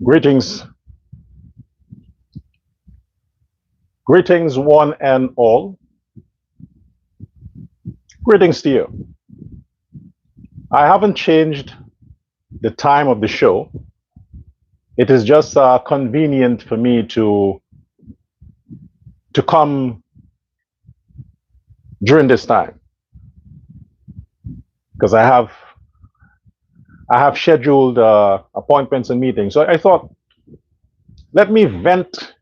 Greetings. Greetings, one and all. Greetings to you. I haven't changed the time of the show. It is just convenient for me to come during this time because I have scheduled appointments and meetings. So I thought, let me vent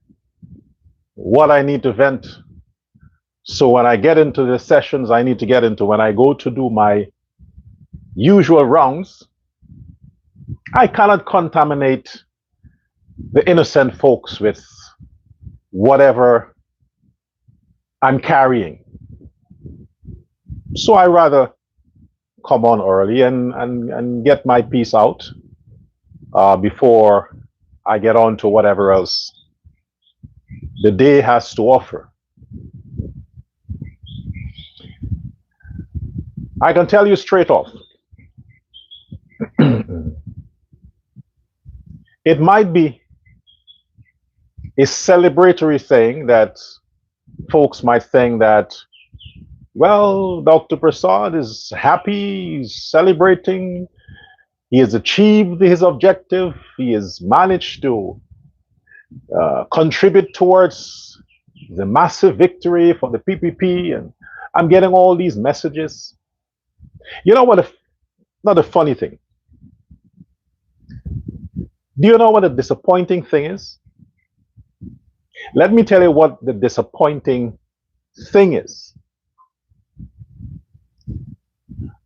what I need to vent. So when I get into the sessions I need to get into, when I go to do my usual rounds, I cannot contaminate the innocent folks with whatever I'm carrying. So I rather come on early and get my piece out before I get on to whatever else the day has to offer. I can tell you straight off, it might be a celebratory thing that folks might think that, well, Dr. Persaud is happy, he's celebrating, he has achieved his objective, he has managed to contribute towards the massive victory for the PPP, and I'm getting all these messages. You know what? Not a funny thing. Do you know what a disappointing thing is? Let me tell you what the disappointing thing is.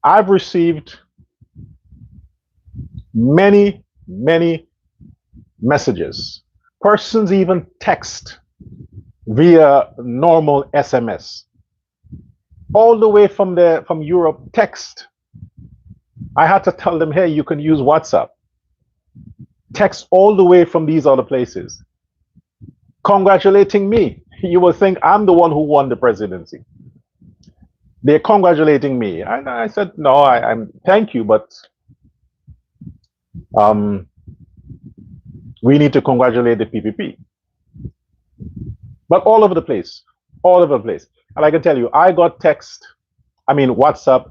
I've received many messages. Persons even text via normal SMS. All the way from Europe, text. I had to tell them, hey, you can use WhatsApp. Text all the way from these other places, congratulating me. You will think I'm the one who won the presidency. They're congratulating me. I said, no, I'm thank you, but we need to congratulate the PPP. But all over the place, all over the place. And I can tell you, I got WhatsApp,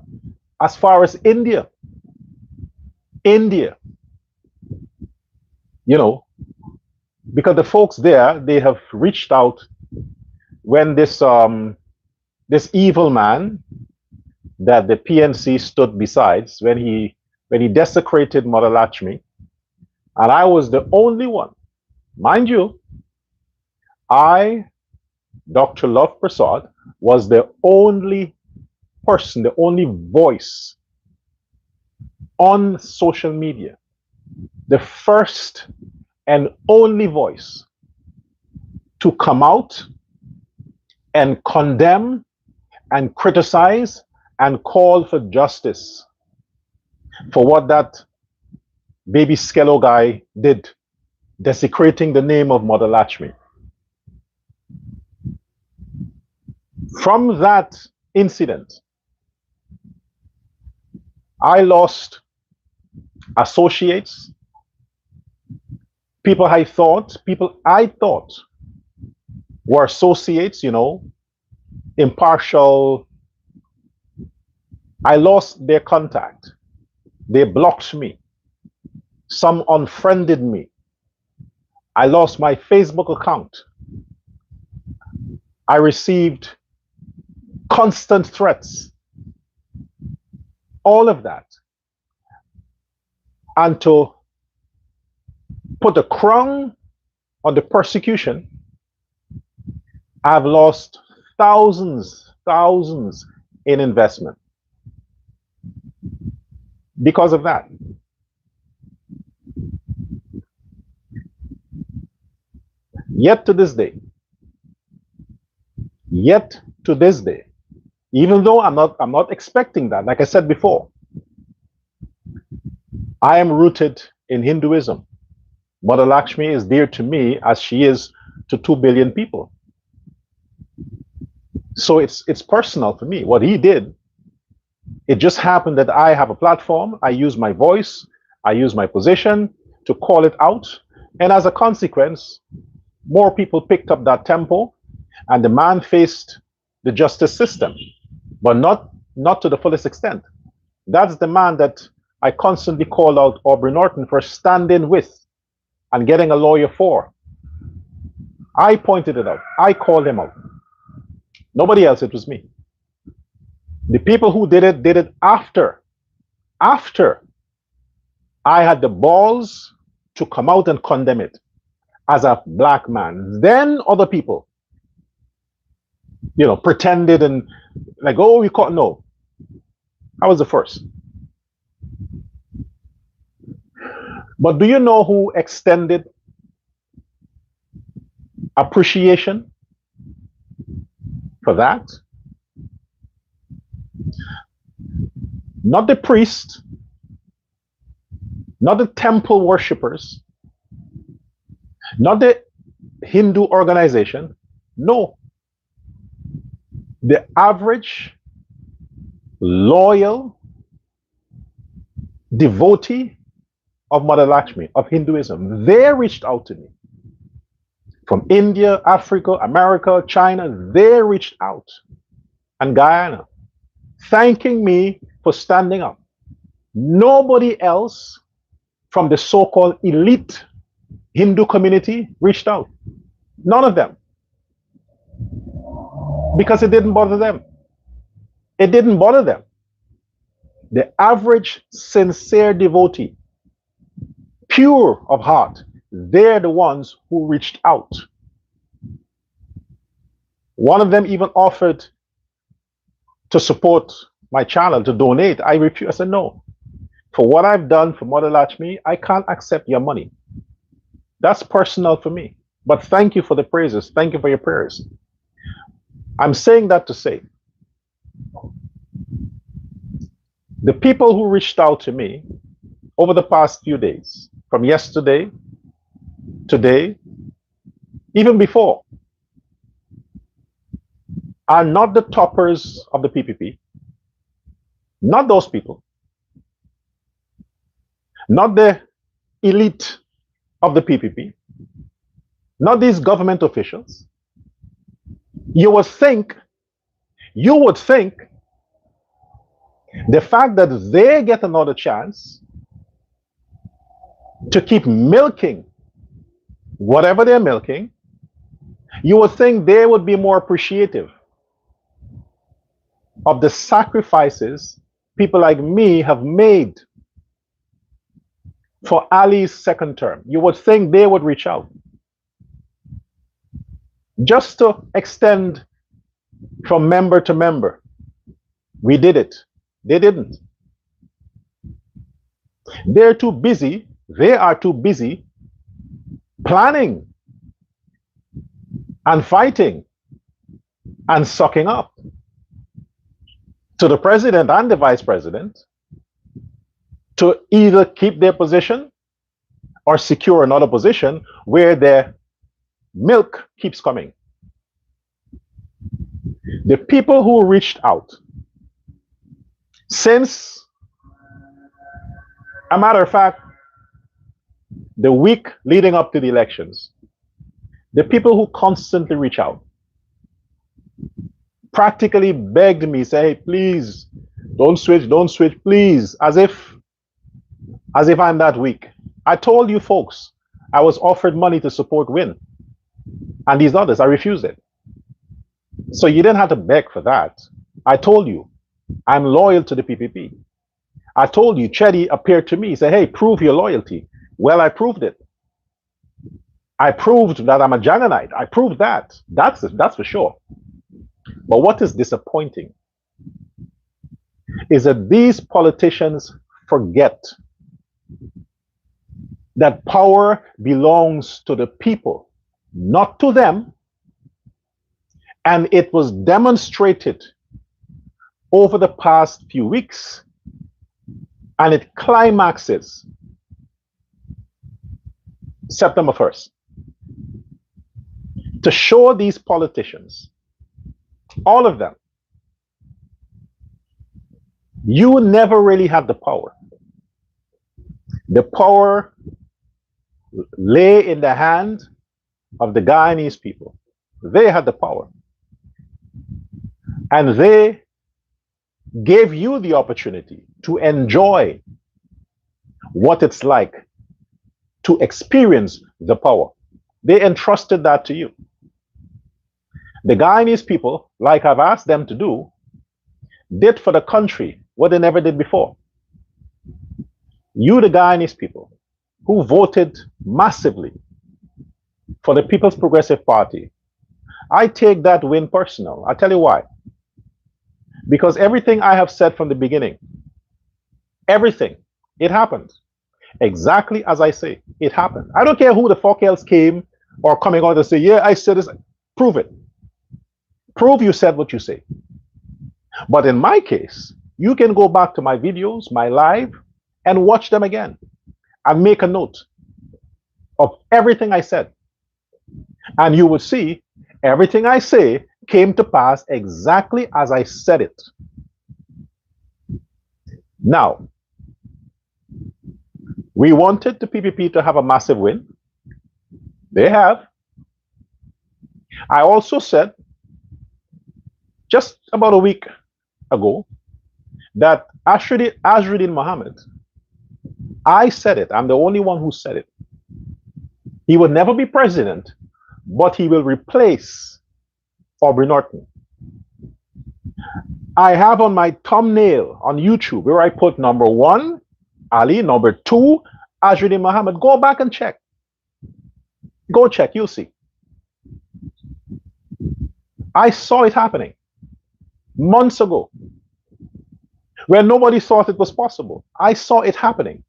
as far as India. India. You know, because the folks there, they have reached out when this evil man that the PNC stood beside, when he desecrated Mother Lakshmi, and I was the only one, mind you, Dr. Love Persaud, was the only person, the only voice on social media, the first and only voice to come out and condemn and criticize and call for justice for what that baby Skello guy did, desecrating the name of Mother Lakshmi. From that incident, I lost associates, people I thought were associates, impartial. I lost their contact. They blocked me. Some unfriended me. I lost my Facebook account. I received constant threats. All of that. And to put a crown on the persecution, I've lost thousands in investment because of that. Yet to this day, even though I'm not expecting that, like I said before, I am rooted in Hinduism. Mother Lakshmi is dear to me as she is to 2 billion people. So it's personal for me. What he did, it just happened that I have a platform. I use my voice. I use my position to call it out. And as a consequence, more people picked up that tempo, and the man faced the justice system, but not to the fullest extent. That's the man that I constantly call out Aubrey Norton for standing with and getting a lawyer for. I pointed it out. I called him out. Nobody else, it was me. The people who did it after I had the balls to come out and condemn it as a black man. Then other people, pretended and like, oh, we caught. No, I was the first. But do you know who extended appreciation for that? Not the priest, not the temple worshippers, not the Hindu organization. No. The average loyal devotee of Mother Lakshmi, of Hinduism, they reached out to me. From India, Africa, America, China, they reached out. And Guyana, thanking me for standing up. Nobody else from the so-called elite Hindu community reached out. None of them. Because it didn't bother them. It didn't bother them. The average sincere devotee, pure of heart, they're the ones who reached out. One of them even offered to support my channel, to donate. I refused. I said, no. For what I've done for Mother Lakshmi, I can't accept your money. That's personal for me. But thank you for the praises. Thank you for your prayers. I'm saying that to say, the people who reached out to me over the past few days, from yesterday, today, even before, are not the toppers of the PPP. Not those people. Not the elite of the PPP. Not these government officials. You would think the fact that they get another chance to keep milking whatever they're milking, you would think they would be more appreciative of the sacrifices people like me have made for Ali's second term. You would think they would reach out just to extend from member to member. We did it. They didn't. They are too busy planning and fighting and sucking up to the president and the vice president to either keep their position or secure another position where their milk keeps coming. The people who reached out since A matter of fact, the week leading up to the elections, the people who constantly reach out practically begged me, say, hey, please, don't switch, please, as if I'm that weak. I told you folks, I was offered money to support Win, and these others, I refused it. So you didn't have to beg for that. I told you, I'm loyal to the PPP. I told you, Chetty appeared to me, said, hey, prove your loyalty. Well, I proved it. I proved that I'm a Janganite. I proved that. That's for sure. But what is disappointing is that these politicians forget that power belongs to the people, not to them. And it was demonstrated over the past few weeks, and it climaxes September 1st. To show these politicians, all of them, you never really had the power. The power lay in the hand of the Guyanese people. They had the power. And they gave you the opportunity to enjoy what it's like to experience the power. They entrusted that to you. The Guyanese people, like I've asked them to do, did for the country what they never did before. You, the Guyanese people, who voted massively for the People's Progressive Party, I take that win personal. I'll tell you why. Because everything I have said from the beginning, everything, it happened. Exactly as I say, it happened. I don't care who the fuck else came or coming out and say, yeah, I said this. Prove it. Prove you said what you say. But in my case, you can go back to my videos, my live, and watch them again and make a note of everything I said. And you will see everything I say came to pass exactly as I said it. Now, we wanted the PPP to have a massive win. They have. I also said just about a week ago that Azruddin Mohammed, I said it, I'm the only one who said it. He will never be president, but he will replace Aubrey Norton. I have on my thumbnail on YouTube where I put number 1, Ali, number 2, Azruddin Mohammed. Go back and check. Go check, you'll see. I saw it happening months ago when nobody thought it was possible. I saw it happening.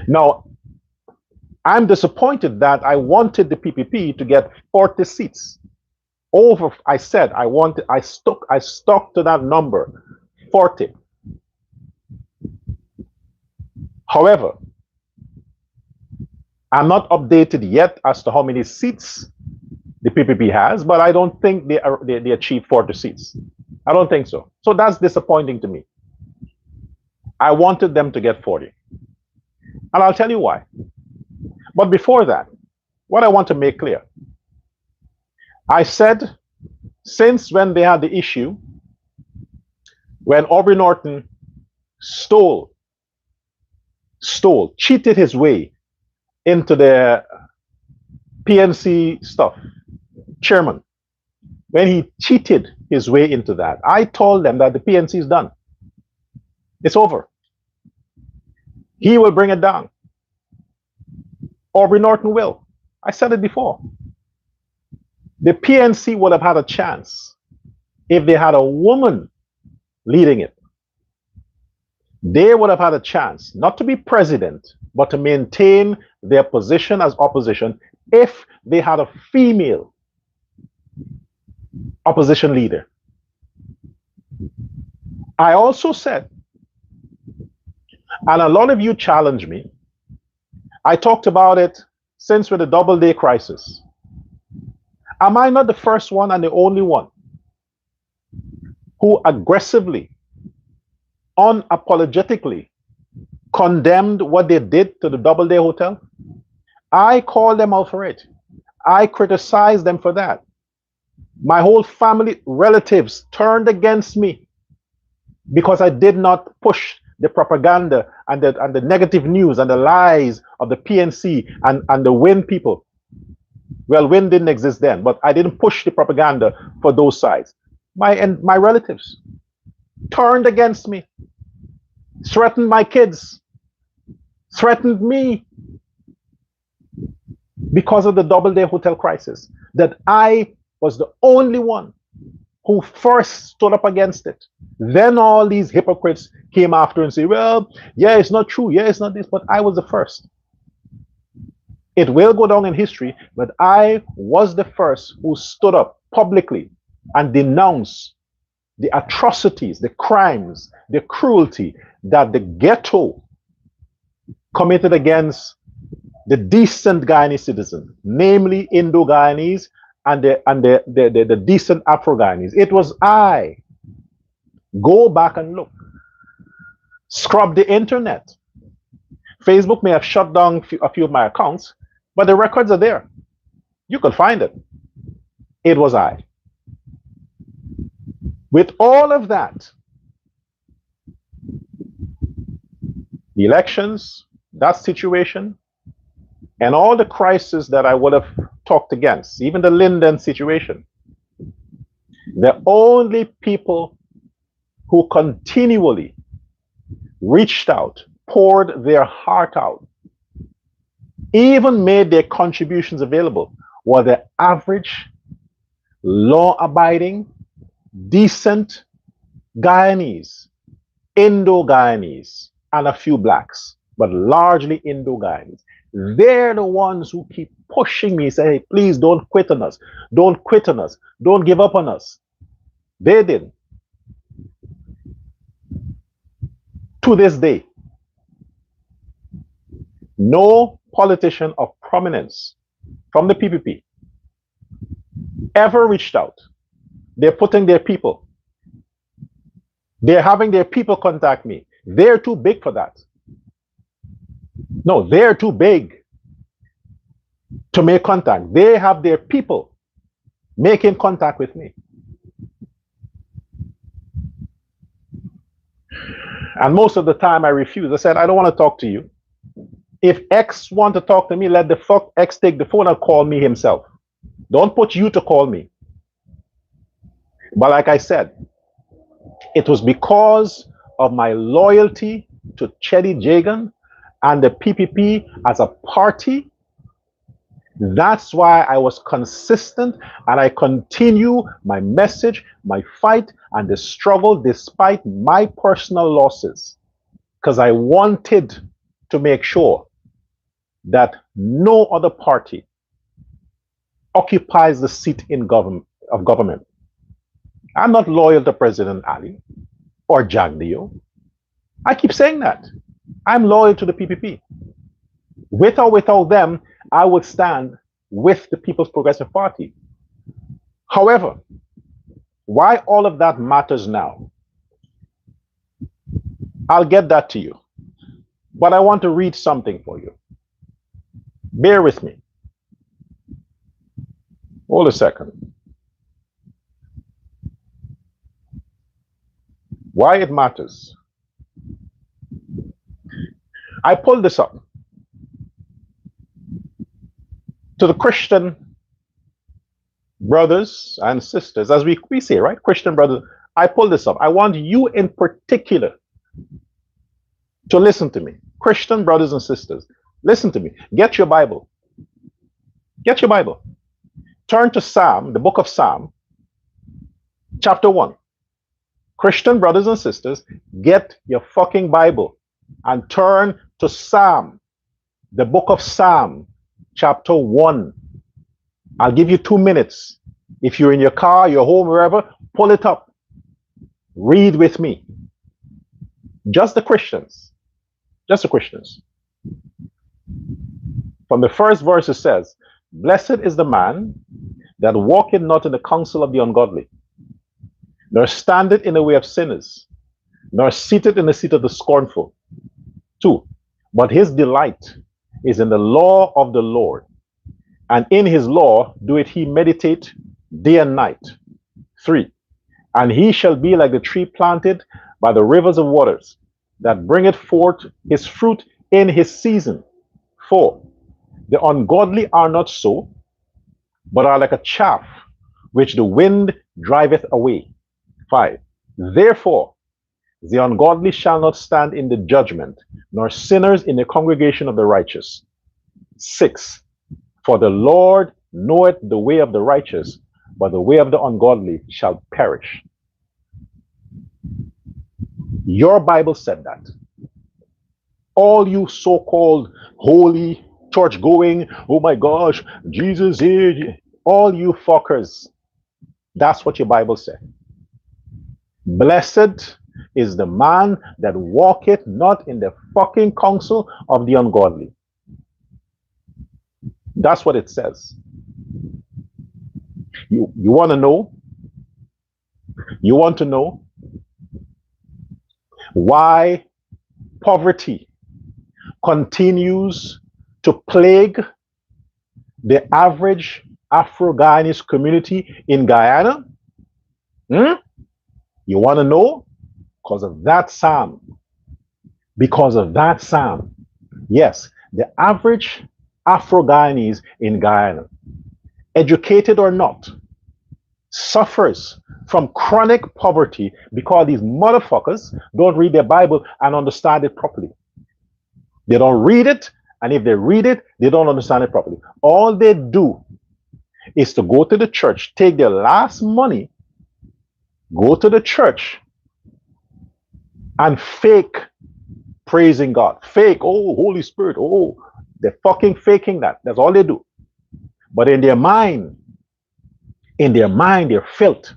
Now, I'm disappointed that I wanted the PPP to get 40 seats. I said I stuck to that number, 40. However, I'm not updated yet as to how many seats the PPP has, but I don't think they achieved 40 seats. I don't think so. So that's disappointing to me. I wanted them to get 40. And I'll tell you why. But before that, what I want to make clear, I said since when they had the issue, when Aubrey Norton cheated his way into the PNC stuff, chairman, when he cheated his way into that, I told them that the PNC is done. It's over. He will bring it down. Aubrey Norton will. I said it before. The PNC would have had a chance if they had a woman leading it. They would have had a chance not to be president, but to maintain their position as opposition if they had a female opposition leader. I also said, and a lot of you challenged me, I talked about it since with the double-day crisis. Am I not the first one and the only one who aggressively unapologetically condemned what they did to the Doubleday Hotel. I called them out for it. I criticized them for that. My whole family, relatives turned against me because I did not push the propaganda and the negative news and the lies of the PNC and the WIN people. Well, WIN didn't exist then, but I didn't push the propaganda for those sides. My relatives turned against me, threatened my kids, threatened me because of the Doubleday Hotel crisis, that I was the only one who first stood up against it. Then all these hypocrites came after and say, well, yeah, it's not true. Yeah, it's not this, but I was the first. It will go down in history, but I was the first who stood up publicly and denounced the atrocities, the crimes, the cruelty that the ghetto committed against the decent Guyanese citizen, namely Indo-Guyanese and the decent Afro-Guyanese. It was I. Go back and look. Scrub the internet. Facebook may have shut down a few of my accounts, but the records are there. You can find it. It was I. With all of that, the elections, that situation, and all the crises that I would have talked against, even the Linden situation, the only people who continually reached out, poured their heart out, even made their contributions available, were the average, law-abiding, decent Guyanese, Indo-Guyanese, and a few blacks, but largely Indo-Guyanese. They're the ones who keep pushing me, say, hey, please don't quit on us. Don't quit on us. Don't give up on us. They did. To this day, no politician of prominence from the PPP ever reached out. They're putting their people. They're having their people contact me. They're too big for that. No, they're too big to make contact. They have their people making contact with me. And most of the time I refuse. I said, I don't want to talk to you. If X want to talk to me, let the fuck X take the phone and call me himself. Don't put you to call me. But like I said, it was because of my loyalty to Chedi Jagan and the PPP as a party. That's why I was consistent and I continue my message, my fight, and the struggle despite my personal losses. Because I wanted to make sure that no other party occupies the seat in government. I'm not loyal to President Ali or Jagdeo. I keep saying that. I'm loyal to the PPP. With or without them, I would stand with the People's Progressive Party. However, why all of that matters now, I'll get that to you. But I want to read something for you. Bear with me. Hold a second. Why it matters. I pulled this up. To the Christian brothers and sisters, as we say, right? Christian brothers, I pulled this up. I want you in particular to listen to me. Christian brothers and sisters, listen to me. Get your Bible. Get your Bible. Turn to Psalm, the book of Psalm, chapter 1. Christian brothers and sisters, get your fucking Bible and turn to Psalm, the book of Psalm, chapter 1. I'll give you 2 minutes. If you're in your car, your home, wherever, pull it up. Read with me. Just the Christians. Just the Christians. From the first verse it says, blessed is the man that walketh not in the counsel of the ungodly, nor standeth in the way of sinners, nor seated in the seat of the scornful. 2. But his delight is in the law of the Lord, and in his law doeth he meditate day and night. 3. And he shall be like the tree planted by the rivers of waters, that bringeth forth his fruit in his season. 4. The ungodly are not so, but are like a chaff which the wind driveth away. 5. Therefore, the ungodly shall not stand in the judgment, nor sinners in the congregation of the righteous. 6. For the Lord knoweth the way of the righteous, but the way of the ungodly shall perish. Your Bible said that. All you so-called holy, church-going, oh my gosh, Jesus is, all you fuckers, that's what your Bible said. Blessed is the man that walketh not in the fucking counsel of the ungodly. That's what it says. You want to know? You want to know why poverty continues to plague the average Afro-Guyanese community in Guyana? You want to know? Because of that psalm. Because of that psalm. Yes, the average Afro-Guyanese in Guyana, educated or not, suffers from chronic poverty because these motherfuckers don't read their Bible and understand it properly. They don't read it, and if they read it, they don't understand it properly. All they do is to go to the church, take their last money, go to the church, and fake praising God. Fake, oh, Holy Spirit, oh, they're fucking faking that. That's all they do. But in their mind, they're filth.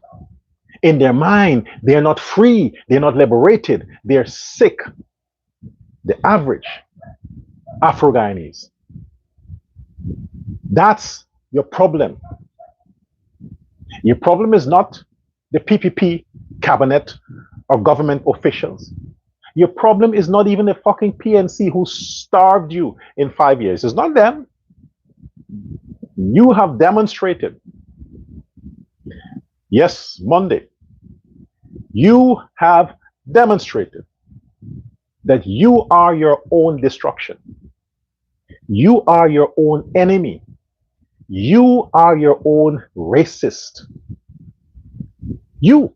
In their mind, they're not free. They're not liberated. They're sick. The average Afro-Guyanese. That's your problem. Your problem is not the PPP cabinet or government officials. Your problem is not even the fucking PNC who starved you in 5 years. It's not them. You have demonstrated. Yes, Monday. You have demonstrated that you are your own destruction. You are your own enemy. You are your own racist. You,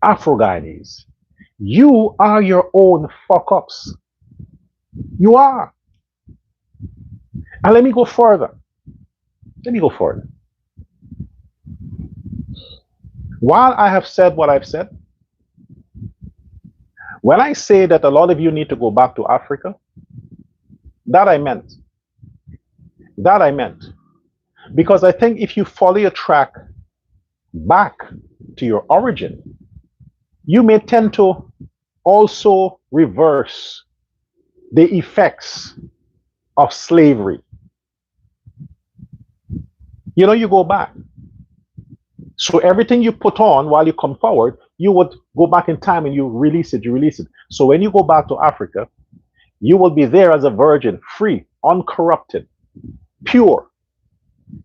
Afro-Guyanese, you are your own fuck-ups. You are. And let me go further. While I have said what I've said, when I say that a lot of you need to go back to Africa, that I meant. Because I think if you follow your track back to your origin, you may tend to also reverse the effects of slavery. You know, you go back. So everything you put on while you come forward, you would go back in time and you release it. So when you go back to Africa, you will be there as a virgin, free, uncorrupted, pure.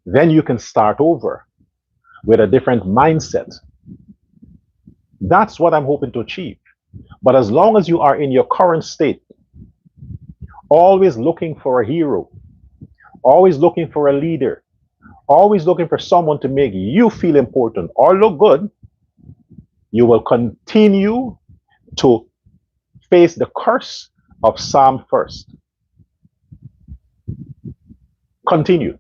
Then you can start over with a different mindset. That's what I'm hoping to achieve. But as long as you are in your current state, always looking for a hero, always looking for a leader, always looking for someone to make you feel important or look good, you will continue to face the curse of Psalm 1st. Continue.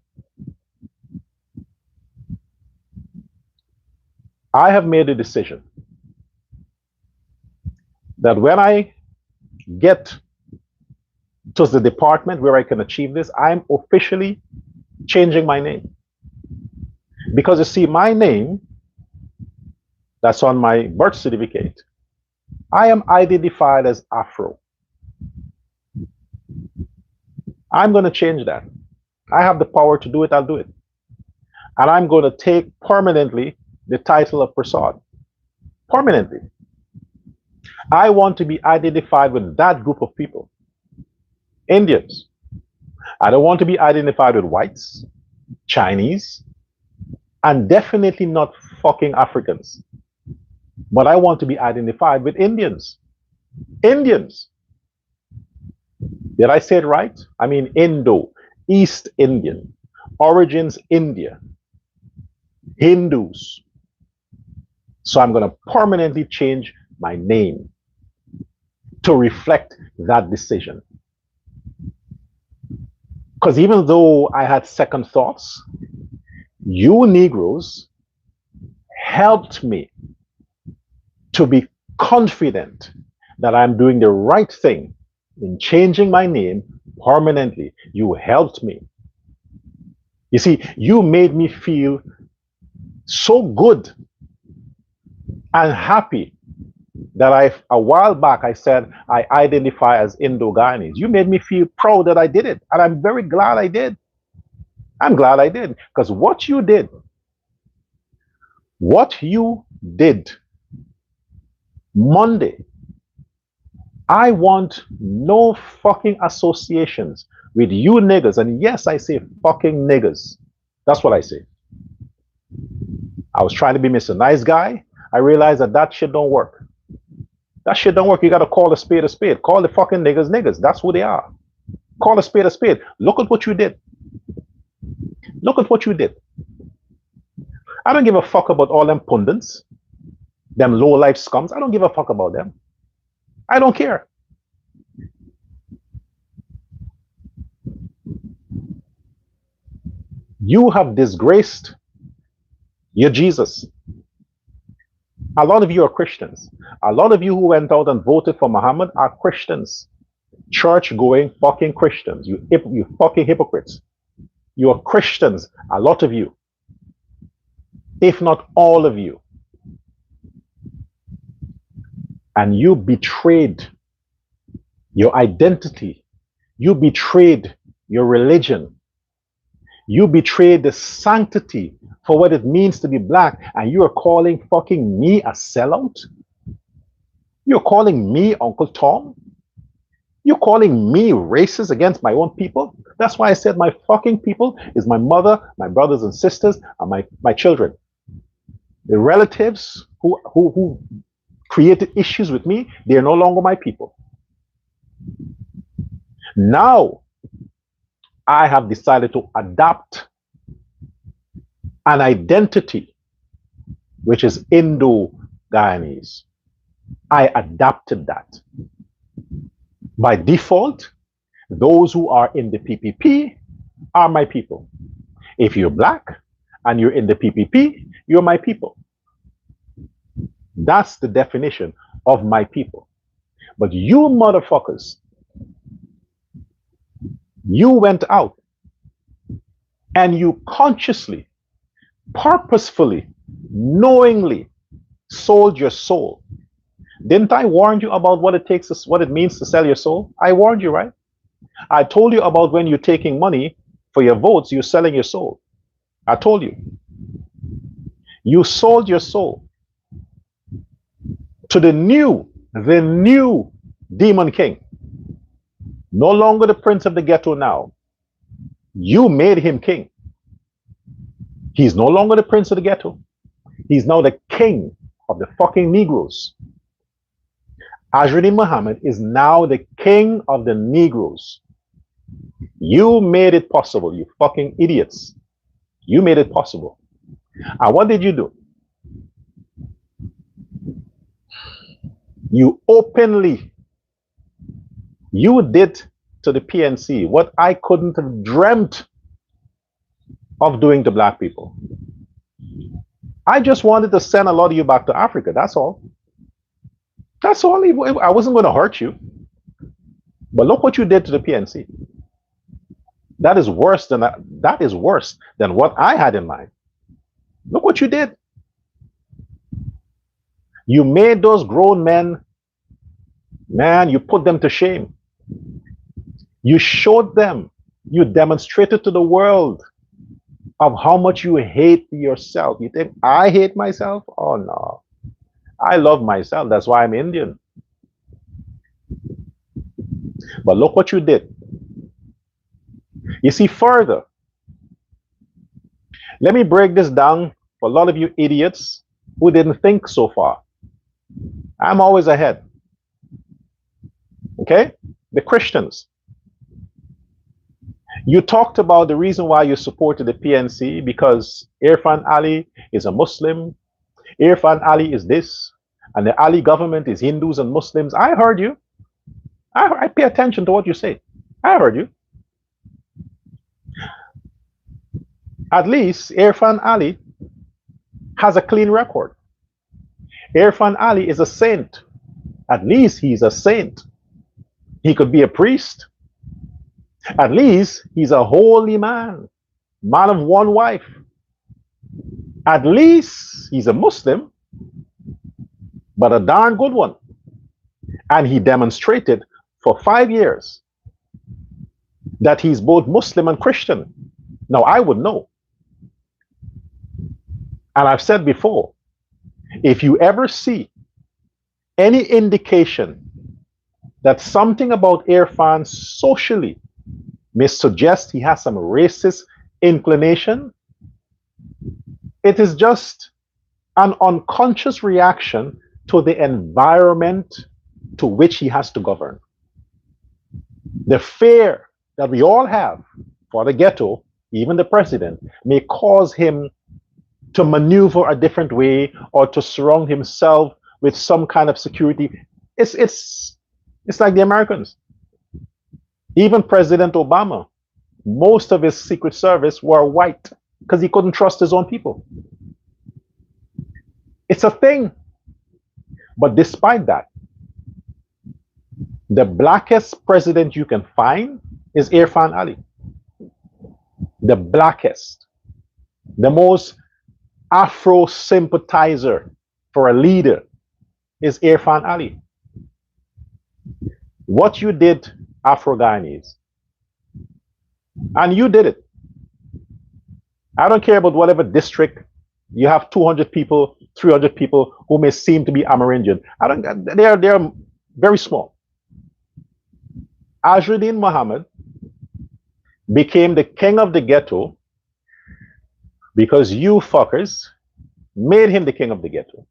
I have made a decision that when I get to the department where I can achieve this, I'm officially changing my name. Because you see, my name that's on my birth certificate, I am identified as Afro. I'm going to change that. I have the power to do it, I'll do it. And I'm going to take permanently the title of Persaud. Permanently. I want to be identified with that group of people, Indians. I don't want to be identified with whites, Chinese, and definitely not fucking Africans. But I want to be identified with Indians. Indians. Did I say it right? I mean Indo, East Indian, origins India, Hindus. So I'm going to permanently change my name to reflect that decision. Because even though I had second thoughts, you Negroes helped me to be confident that I'm doing the right thing in changing my name permanently. You helped me. You see, you made me feel so good and happy that a while back I said I identify as Indo-Guyanese. You made me feel proud that I did it, and I'm very glad I did. I'm glad I did, because what you did Monday, I want no fucking associations with you niggas. And yes, I say fucking niggas. That's what I say. I was trying to be Mr. Nice Guy. I realized that shit don't work. That shit don't work. You got to call a spade a spade. Call the fucking niggas niggas. That's who they are. Call a spade a spade. Look at what you did. Look at what you did. I don't give a fuck about all them pundits, them low-life scums. I don't give a fuck about them. I don't care. You have disgraced your Jesus. A lot of you are Christians. A lot of you who went out and voted for Muhammad are Christians. Church-going fucking Christians. You fucking hypocrites. You are Christians, a lot of you. If not all of you. And you betrayed your identity. You betrayed your religion. You betrayed the sanctity for what it means to be black, and you are calling fucking me a sellout? You're calling me Uncle Tom? You're calling me racist against my own people? That's why I said my fucking people is my mother, my brothers and sisters, and my children. The relatives who created issues with me, they are no longer my people. Now, I have decided to adopt an identity, which is Indo-Guyanese. I adopted that. By default, those who are in the PPP are my people. If you're black and you're in the PPP, you're my people. That's the definition of my people. But you motherfuckers, you went out and you consciously, purposefully, knowingly sold your soul. Didn't I warn you about what it means to sell your soul? I warned you, right? I told you about when you're taking money for your votes, you're selling your soul. I told you. You sold your soul to the new demon king. No longer the prince of the ghetto now. You made him king. He's no longer the prince of the ghetto. He's now the king of the fucking Negroes. Azruddin Mohammed is now the king of the Negroes. You made it possible, you fucking idiots. You made it possible. And what did you do? You openly, you did to the PNC what I couldn't have dreamt of doing to black people. I just wanted to send a lot of you back to Africa, that's all. That's all. I wasn't going to hurt you. But look what you did to the PNC. That is worse than what I had in mind. Look what you did. You made those grown men, man, you put them to shame. You showed them, you demonstrated to the world of how much you hate yourself. You think, I hate myself? Oh no. I love myself. That's why I'm Indian. But look what you did. You see, further, let me break this down for a lot of you idiots who didn't think so far. I'm always ahead. Okay? The Christians. You talked about the reason why you supported the PNC because Irfan Ali is a Muslim. Irfan Ali is this. And the Ali government is Hindus and Muslims. I heard you. I pay attention to what you say. I heard you. At least Irfan Ali has a clean record. Irfan Ali is a saint. At least he's a saint. He could be a priest. At least he's a holy man, man of one wife. At least he's a Muslim, but a darn good one. And he demonstrated for 5 years that he's both Muslim and Christian. Now, I would know. And I've said before, if you ever see any indication that something about Irfan socially may suggest he has some racist inclination, it is just an unconscious reaction to the environment to which he has to govern. The fear that we all have for the ghetto, even the president, may cause him to maneuver a different way or to surround himself with some kind of security. It's like the Americans. Even President Obama, most of his Secret Service were white because he couldn't trust his own people. It's a thing. But despite that, the blackest president you can find is Irfan Ali. The blackest. The most afro sympathizer for a leader is Irfan Ali. What you did, Afro-Guyanese, and you did it. I don't care about whatever district you have 200 people, 300 people who may seem to be Amerindian. They are very small. Azruddin Mohammed became the king of the ghetto because you fuckers made him the king of the ghetto.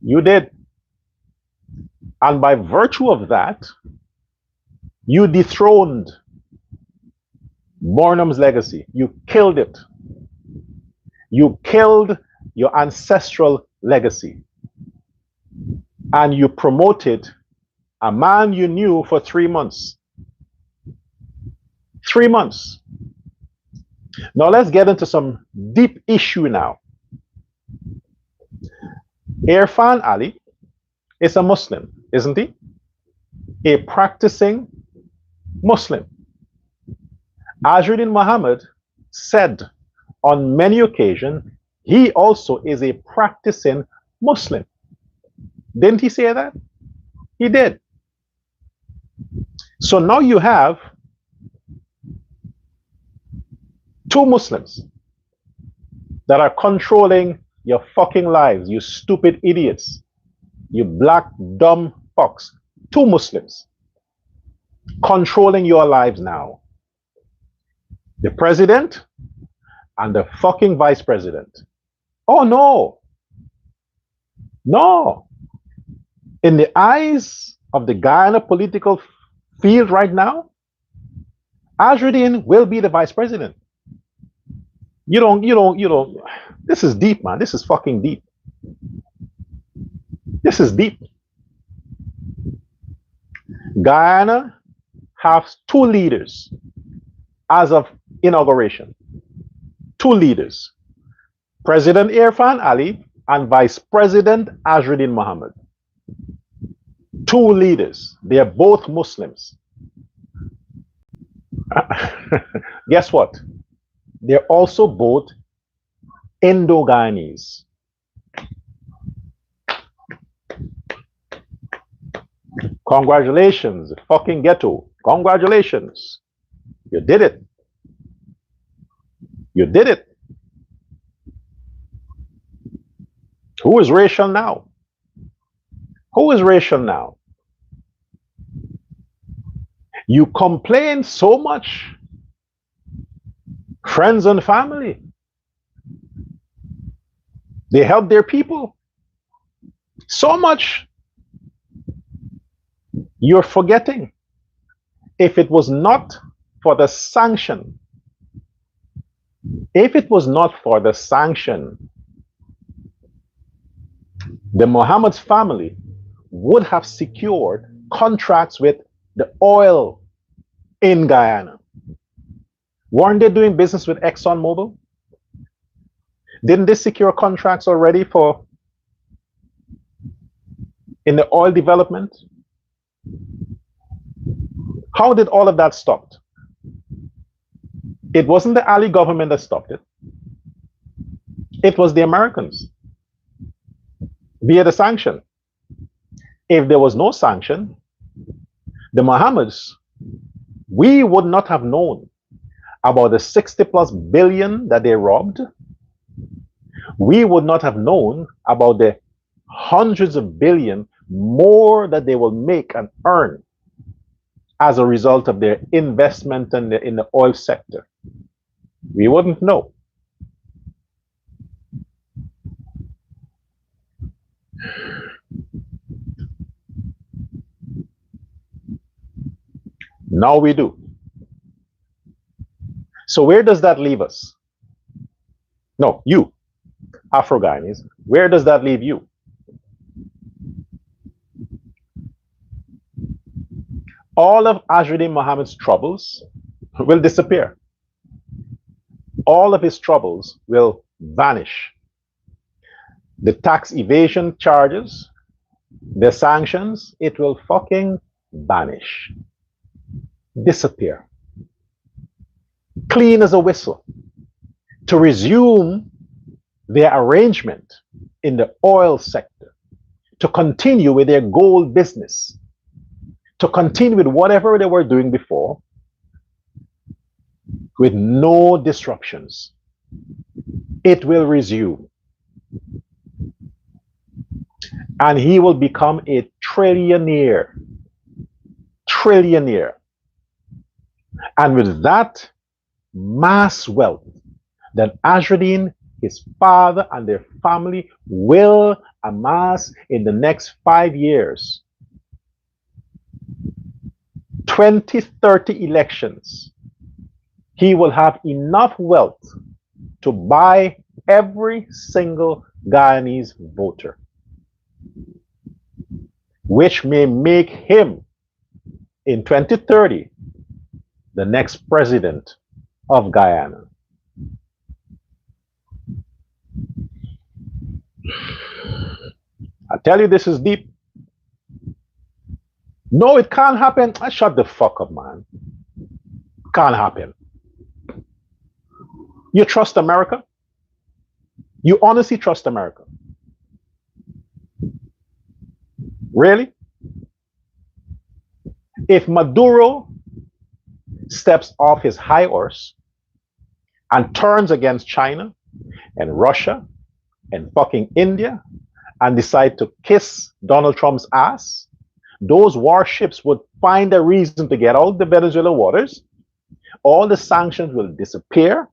You did. And by virtue of that, you dethroned Bornham's legacy. You killed it. You killed your ancestral legacy. And you promoted a man you knew for 3 months. 3 months. Now let's get into some deep issue now. Irfan Ali is a Muslim, isn't he? A practicing Muslim. Azruddin Mohammed said on many occasions he also is a practicing Muslim. Didn't he say that? He did. So now you have two Muslims that are controlling your fucking lives, you stupid idiots, you black dumb fucks. Two Muslims controlling your lives now. The president and the fucking vice president. Oh no. No. In the eyes of the Guyana political field right now, Azruddin will be the vice president. You don't. This is deep, man. This is fucking deep. This is deep. Guyana has two leaders as of inauguration. Two leaders. President Irfan Ali and Vice President Azruddin Mohammed. Two leaders. They are both Muslims. Guess what? They're also both Indo-Guyanese. Congratulations, fucking ghetto. Congratulations. You did it. You did it. Who is racial now? Who is racial now? You complain so much, friends and family, they help their people so much. You're forgetting, if it was not for the sanction, if it was not for the sanction, the Mohammed's family would have secured contracts with the oil in Guyana. Weren't they doing business with ExxonMobil? Didn't they secure contracts already for in the oil development? How did all of that stop? It wasn't the Ali government that stopped it. It was the Americans via the sanction. If there was no sanction, the Mohammeds, we would not have known about the 60 plus billion that they robbed. We would not have known about the hundreds of billion more that they will make and earn as a result of their investment in the oil sector. We wouldn't know. Now we do. So where does that leave us? No, you, Afro-Guyanese, where does that leave you? All of Azruddin Mohammed's troubles will disappear. All of his troubles will vanish. The tax evasion charges, the sanctions, it will fucking vanish. Disappear. Clean as a whistle. To resume their arrangement in the oil sector, to continue with their gold business, to continue with whatever they were doing before, with no disruptions. It will resume. And he will become a trillionaire. Trillionaire. And with that mass wealth that Azruddin, his father, and their family will amass in the next 5 years, 2030 elections, he will have enough wealth to buy every single Guyanese voter, which may make him, in 2030, the next president of Guyana. I tell you, this is deep. No, it can't happen. Shut the fuck up, man. Can't happen. You trust America? You honestly trust America? Really? If Maduro steps off his high horse and turns against China and Russia and fucking India and decide to kiss Donald Trump's ass, those warships would find a reason to get out the Venezuela waters, all the sanctions will disappear,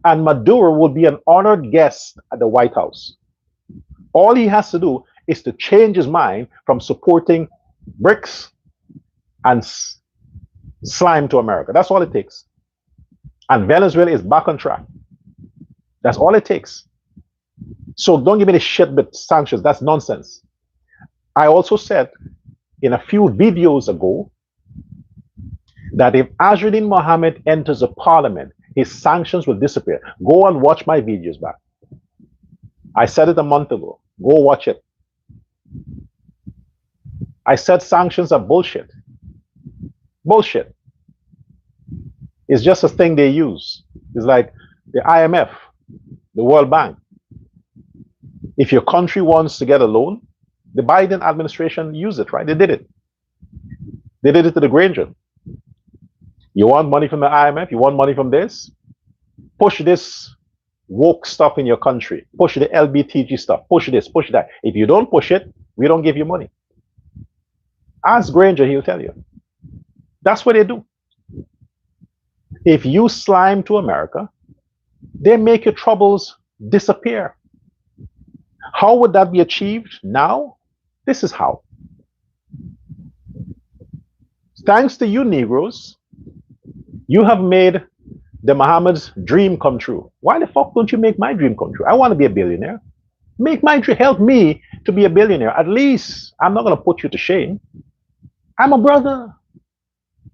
and Maduro will be an honored guest at the White House. All he has to do is to change his mind from supporting BRICS and slime to America. That's all it takes. And Venezuela is back on track. That's all it takes. So don't give me the shit with sanctions. That's nonsense. I also said in a few videos ago that if Azruddin Mohammed enters a parliament, his sanctions will disappear. Go and watch my videos back. I said it a month ago. Go watch it. I said sanctions are bullshit. Bullshit. It's just a thing they use. It's like the IMF, the World Bank. If your country wants to get a loan, the Biden administration used it, right? They did it. They did it to the Granger. You want money from the IMF? You want money from this? Push this woke stuff in your country. Push the LBTG stuff. Push this, push that. If you don't push it, we don't give you money. Ask Granger, he'll tell you. That's what they do. If you slime to America, they make your troubles disappear. How would that be achieved now? This is how. Thanks to you, Negroes, you have made the Mohammed's dream come true. Why the fuck don't you make my dream come true? I want to be a billionaire. Make my dream, help me to be a billionaire. At least I'm not going to put you to shame. I'm a brother.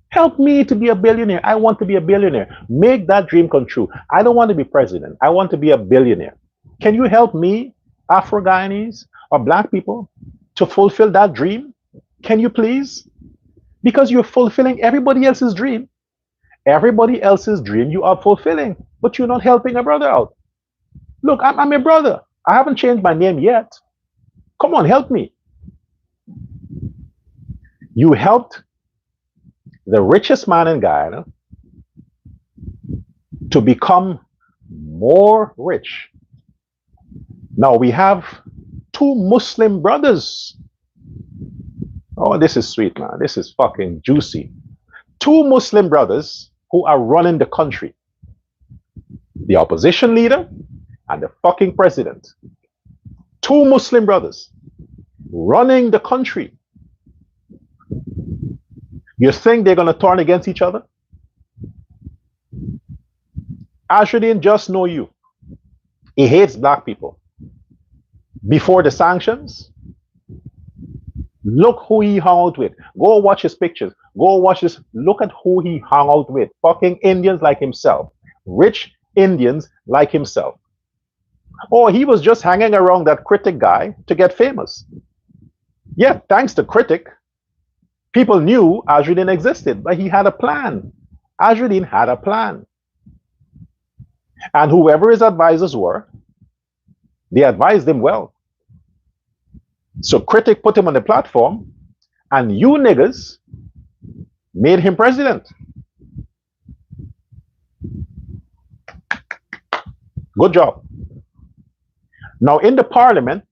Help me to be a billionaire. I want to be a billionaire. Make that dream come true. I don't want to be president. I want to be a billionaire. Can you help me, Afro Guyanese or black people, to fulfill that dream? Can you please? Because you're fulfilling everybody else's dream. Everybody else's dream you are fulfilling, but you're not helping a brother out. Look, I'm a brother. I haven't changed my name yet. Come on, help me. You helped the richest man in Guyana to become more rich. Now we have two Muslim brothers. Oh, this is sweet, man. This is fucking juicy. Two Muslim brothers who are running the country. The opposition leader and the fucking president. Two Muslim brothers running the country. You think they're going to turn against each other? Azruddin just know you. He hates black people. Before the sanctions, look who he hung out with. Go watch his pictures. Go watch this. Look at who he hung out with. Fucking Indians like himself. Rich Indians like himself. Oh, he was just hanging around that critic guy to get famous. Yeah, thanks to critic, people knew Azruddin existed, but he had a plan. Azruddin had a plan. And whoever his advisors were, they advised him well. So critic put him on the platform, and you niggas made him president. Good job. Now in the parliament,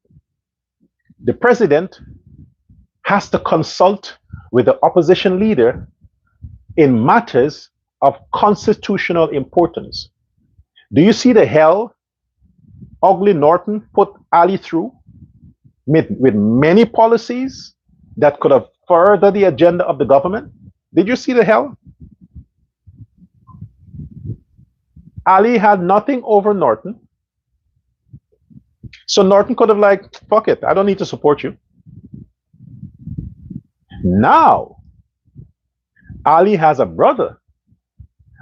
the president has to consult with the opposition leader in matters of constitutional importance. Do you see the hell Ugly Norton put Ali through with many policies that could have furthered the agenda of the government? Did you see the hell? Ali had nothing over Norton. So Norton could have like, fuck it, I don't need to support you. Now, Ali has a brother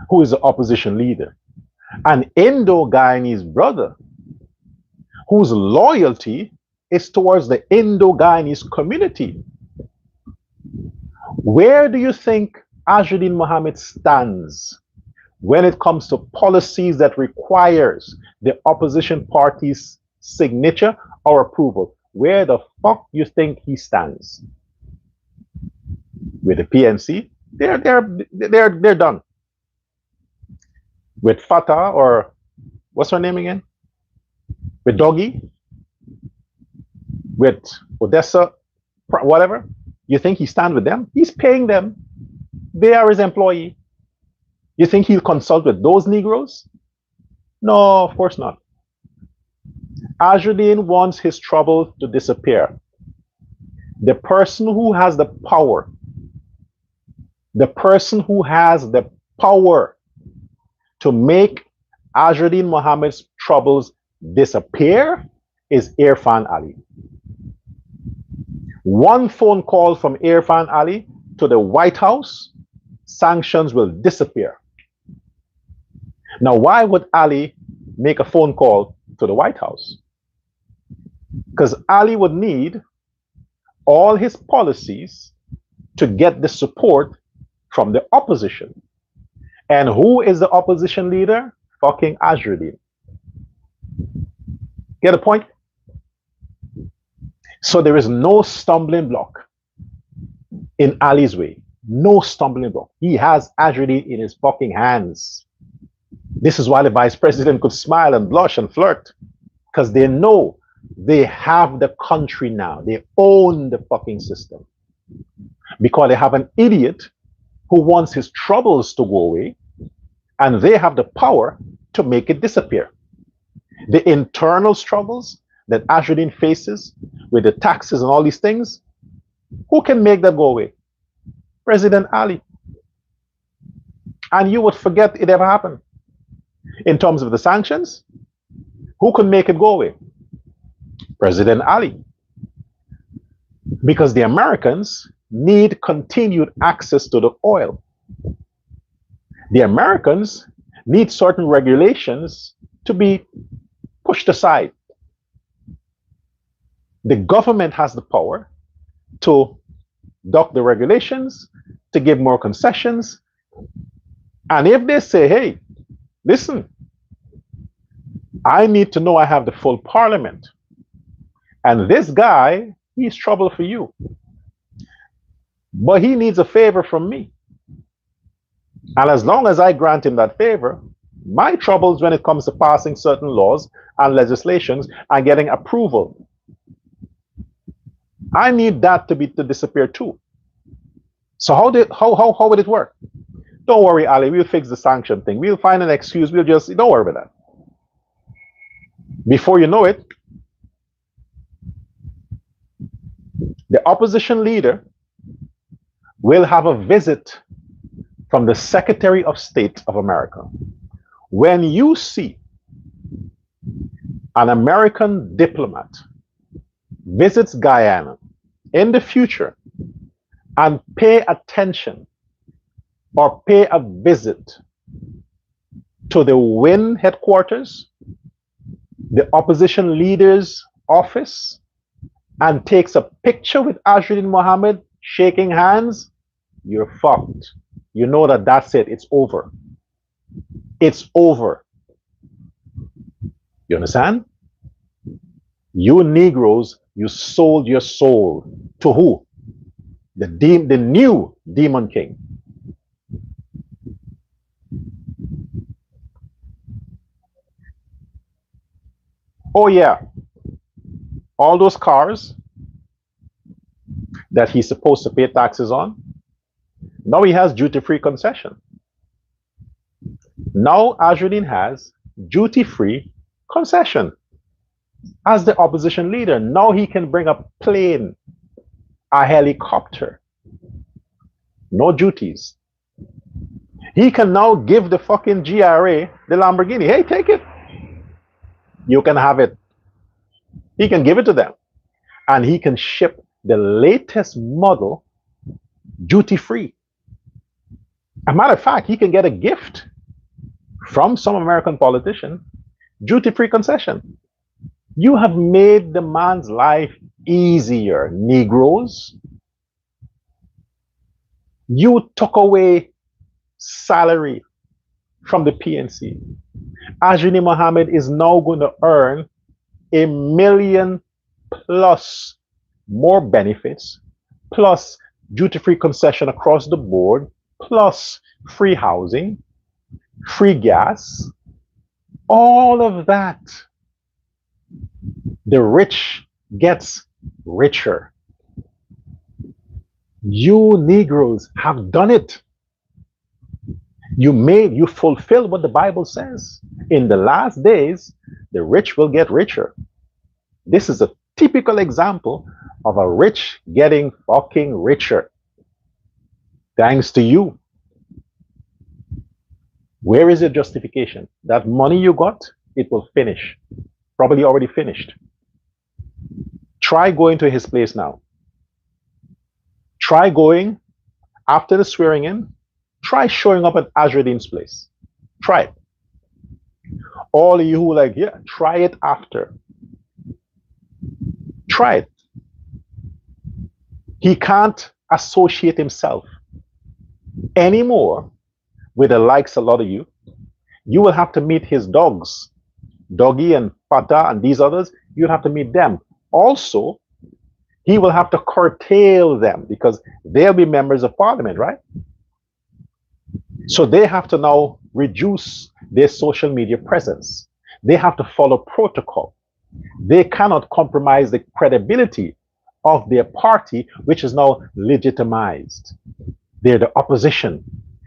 who is the opposition leader, an Indo-Guyanese brother whose loyalty is towards the Indo-Guyanese community. Where do you think Azruddin Mohammed stands when it comes to policies that requires the opposition party's signature or approval? Where the fuck you think he stands? With the PNC, they're done. With Fatah, or what's her name again? With Doggy, with Odessa, whatever. You think he stands with them? He's paying them. They are his employee. You think he'll consult with those Negroes? No, of course not. Azruddin wants his trouble to disappear. The person who has the power, to make Azruddin Mohammed's troubles disappear is Irfan Ali. One phone call from Irfan Ali to the White House, sanctions will disappear. Now, why would Ali make a phone call to the White House? Because Ali would need all his policies to get the support from the opposition. And who is the opposition leader? Fucking Azruddin. Get a point? So there is no stumbling block in Ali's way. No stumbling block. He has Azruddin in his fucking hands. This is why the vice president could smile and blush and flirt, because they know they have the country now. They own the fucking system. Because they have an idiot who wants his troubles to go away, and they have the power to make it disappear. The internal struggles that Azruddin faces with the taxes and all these things, who can make that go away? President Ali. And you would forget it ever happened. In terms of the sanctions, who can make it go away? President Ali. Because the Americans need continued access to the oil. The Americans need certain regulations to be pushed aside. The government has the power to duck the regulations, to give more concessions. And if they say, hey, listen, I need to know I have the full parliament, and this guy, he's trouble for you, but he needs a favor from me. And as long as I grant him that favor, my troubles when it comes to passing certain laws and legislations and getting approval, I need that to disappear too. So how would it work? Don't worry, Ali, we'll fix the sanction thing. We'll find an excuse. We'll just, don't worry about that. Before you know it, the opposition leader will have a visit from the Secretary of State of America. When you see an American diplomat visits Guyana in the future and pay attention or pay a visit to the WIN headquarters, the opposition leader's office, and takes a picture with Azruddin Mohammed shaking hands, you're fucked. You know that that's it. It's over. It's over. You understand? You Negroes, you sold your soul to who? The new demon king. Oh yeah, all those cars that he's supposed to pay taxes on, now he has duty-free concession. Now Azruddin has duty-free concession as the opposition leader. Now he can bring a plane, a helicopter, no duties. He can now give the fucking GRA the Lamborghini. Hey, take it. You can have it. He can give it to them. And he can ship the latest model duty-free. As a matter of fact, he can get a gift from some American politician, duty-free concession. You have made the man's life easier, Negroes. You took away salary from the PNC. Azruddin Mohammed is now going to earn $1 million plus more benefits, plus duty-free concession across the board, plus free housing, free gas, all of that. The rich gets richer. You Negroes have done it. You fulfill what the Bible says. In the last days, the rich will get richer. This is a typical example of a rich getting fucking richer. Thanks to you. Where is your justification? That money you got, it will finish. Probably already finished. Try going to his place now. Try going after the swearing in. Try showing up at Azruddin's place. Try it. All of you who like, yeah, try it after. Try it. He can't associate himself anymore with the likes of a lot of you. You will have to meet his dogs, Doggy and Pata and these others. You'll have to meet them. Also, he will have to curtail them because they'll be members of parliament, right? So they have to now reduce their social media presence. They have to follow protocol. They cannot compromise the credibility of their party, which is now legitimized. They're the opposition.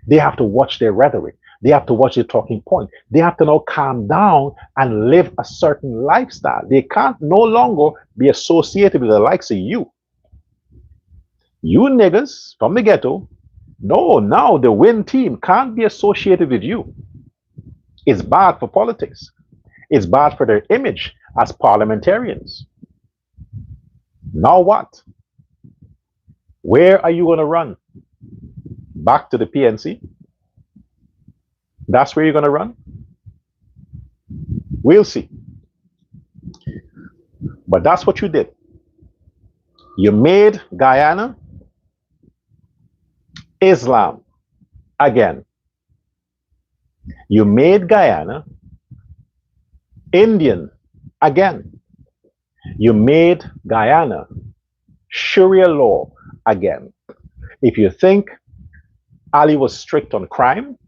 They have to watch their rhetoric. They have to watch their talking point. They have to now calm down and live a certain lifestyle. They can't no longer be associated with the likes of you. You niggas from the ghetto, no, now the win team can't be associated with you. It's bad for politics. It's bad for their image as parliamentarians. Now what? Where are you going to run? Back to the PNC? That's where you're going to run? We'll see. But that's what you did. You made Guyana Islam again. You made Guyana Indian again. You made Guyana Sharia law again. If you think Ali was strict on crime,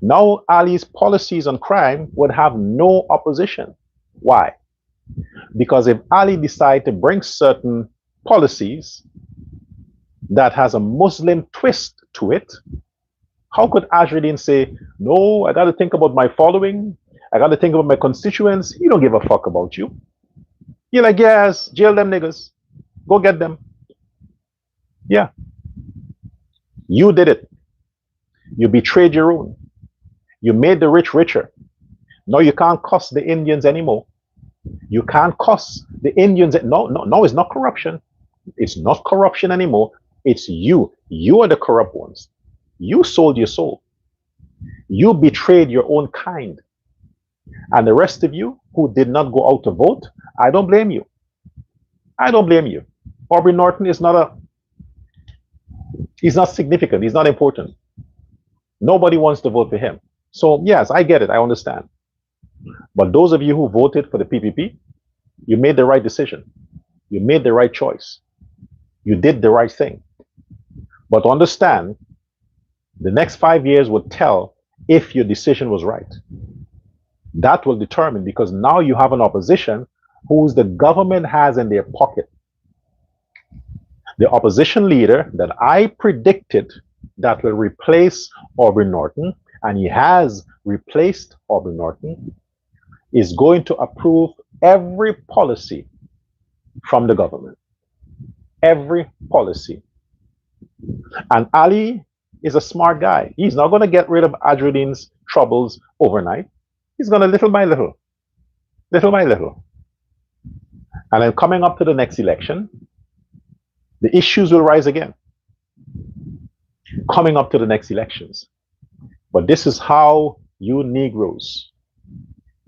now Ali's policies on crime would have no opposition. Why? Because if Ali decided to bring certain policies that has a Muslim twist to it, how could Azruddin say, no, I got to think about my following, I got to think about my constituents? He don't give a fuck about you. You're like, yes, jail them niggas. Go get them. Yeah. You did it. You betrayed your own. You made the rich richer. No, you can't cuss the Indians anymore. You can't cuss the Indians. No, it's not corruption. It's not corruption anymore. It's you. You are the corrupt ones. You sold your soul. You betrayed your own kind. And the rest of you who did not go out to vote, I don't blame you. I don't blame you. Aubrey Norton is he's not significant. He's not important. Nobody wants to vote for him. So yes, I get it. I understand. But those of you who voted for the PPP, you made the right decision. You made the right choice. You did the right thing. But understand, the next 5 years will tell if your decision was right. That will determine, because now you have an opposition whose the government has in their pocket. The opposition leader that I predicted that will replace Aubrey Norton, and he has replaced Aubrey Norton, is going to approve every policy from the government. Every policy. And Ali is a smart guy. He's not going to get rid of Azruddin's troubles overnight. He's going to little by little. And then coming up to the next election, the issues will rise again. Coming up to the next elections. But this is how you Negroes,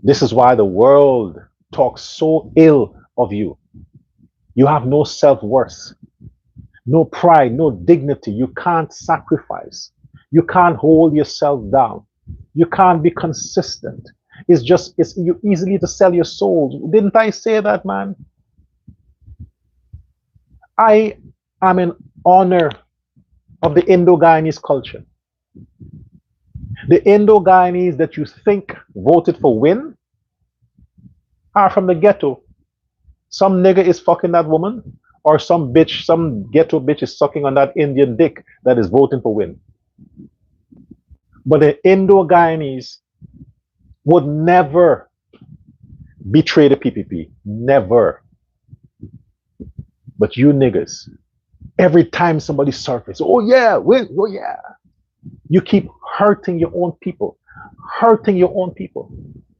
this is why the world talks so ill of you. You have no self-worth, no pride, no dignity. You can't sacrifice. You can't hold yourself down. You can't be consistent. It's you easily to sell your soul. Didn't I say that, man? I am in honor of the Indo-Guyanese culture. The Indo-Guyanese that you think voted for win are from the ghetto. Some nigger is fucking that woman, or some bitch, some ghetto bitch is sucking on that Indian dick that is voting for win. But the Indo-Guyanese would never betray the PPP. Never. But you niggas, every time somebody surfaces, oh yeah, win, oh yeah. You keep hurting your own people. Hurting your own people.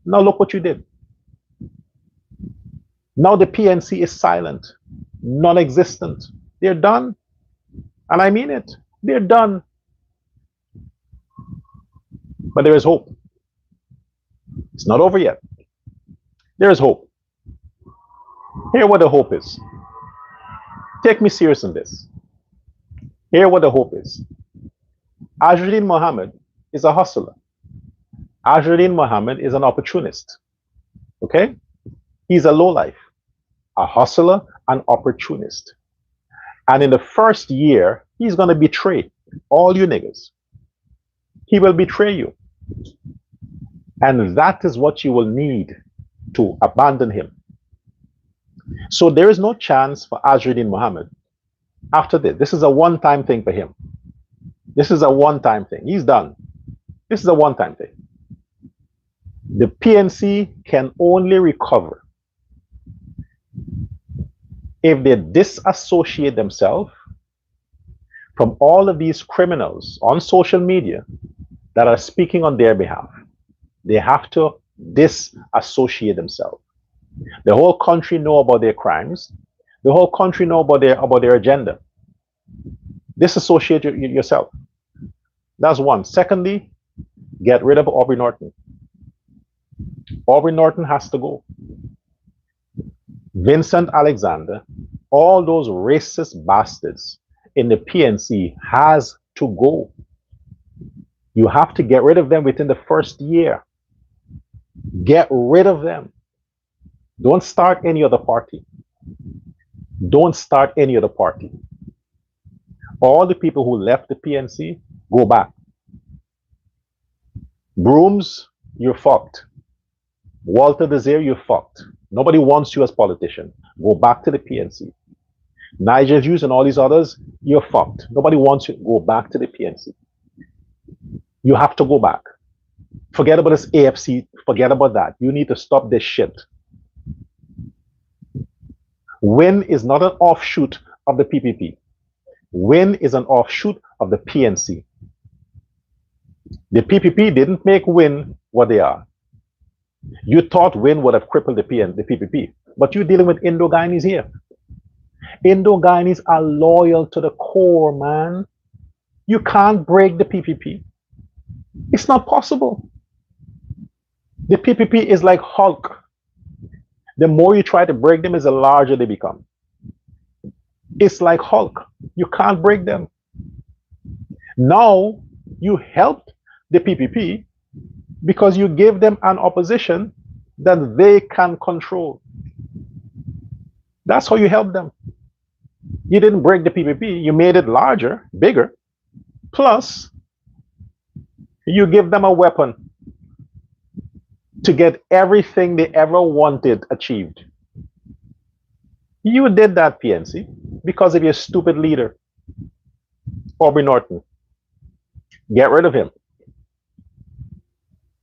Now look what you did. Now the PNC is silent, non-existent. They're done. And I mean it. They're done. But there is hope. It's not over yet. There is hope. Here what the hope is. Take me serious in this. Here what the hope is. Azruddin Mohammed is a hustler. Azruddin Mohammed is an opportunist. Okay? He's a lowlife, a hustler, an opportunist. And in the first year, he's going to betray all you niggas. He will betray you. And that is what you will need to abandon him. So there is no chance for Azruddin Mohammed after this. This is a one-time thing for him. This is a one-time thing. He's done. This is a one-time thing. The PNC can only recover if they disassociate themselves from all of these criminals on social media that are speaking on their behalf. They have to disassociate themselves. The whole country know about their crimes. The whole country know about their agenda. Disassociate yourself. That's one. Secondly, get rid of Aubrey Norton. Aubrey Norton has to go. Vincent Alexander, all those racist bastards in the PNC has to go. You have to get rid of them within the first year. Get rid of them. Don't start any other party. Don't start any other party. All the people who left the PNC, go back. Brooms, you're fucked. Walter Desir, you're fucked. Nobody wants you as politician. Go back to the PNC. Nigel Hughes and all these others, you're fucked. Nobody wants you. Go back to the PNC. You have to go back. Forget about this AFC. Forget about that. You need to stop this shit. WIN is not an offshoot of the PPP. WIN is an offshoot of the PNC. The PPP didn't make WIN what they are. You thought WIN would have crippled the PPP, but you're dealing with Indo-Guyanese here. Indo-Guyanese are loyal to the core, man. You can't break the PPP. It's not possible. The PPP is like Hulk. The more you try to break them, is the larger they become. It's like Hulk. You can't break them. Now you helped the PPP because you gave them an opposition that they can control. That's how you help them. You didn't break the PPP. You made it larger, bigger. Plus, you give them a weapon to get everything they ever wanted achieved. You did that, PNC, because of your stupid leader, Aubrey Norton. Get rid of him.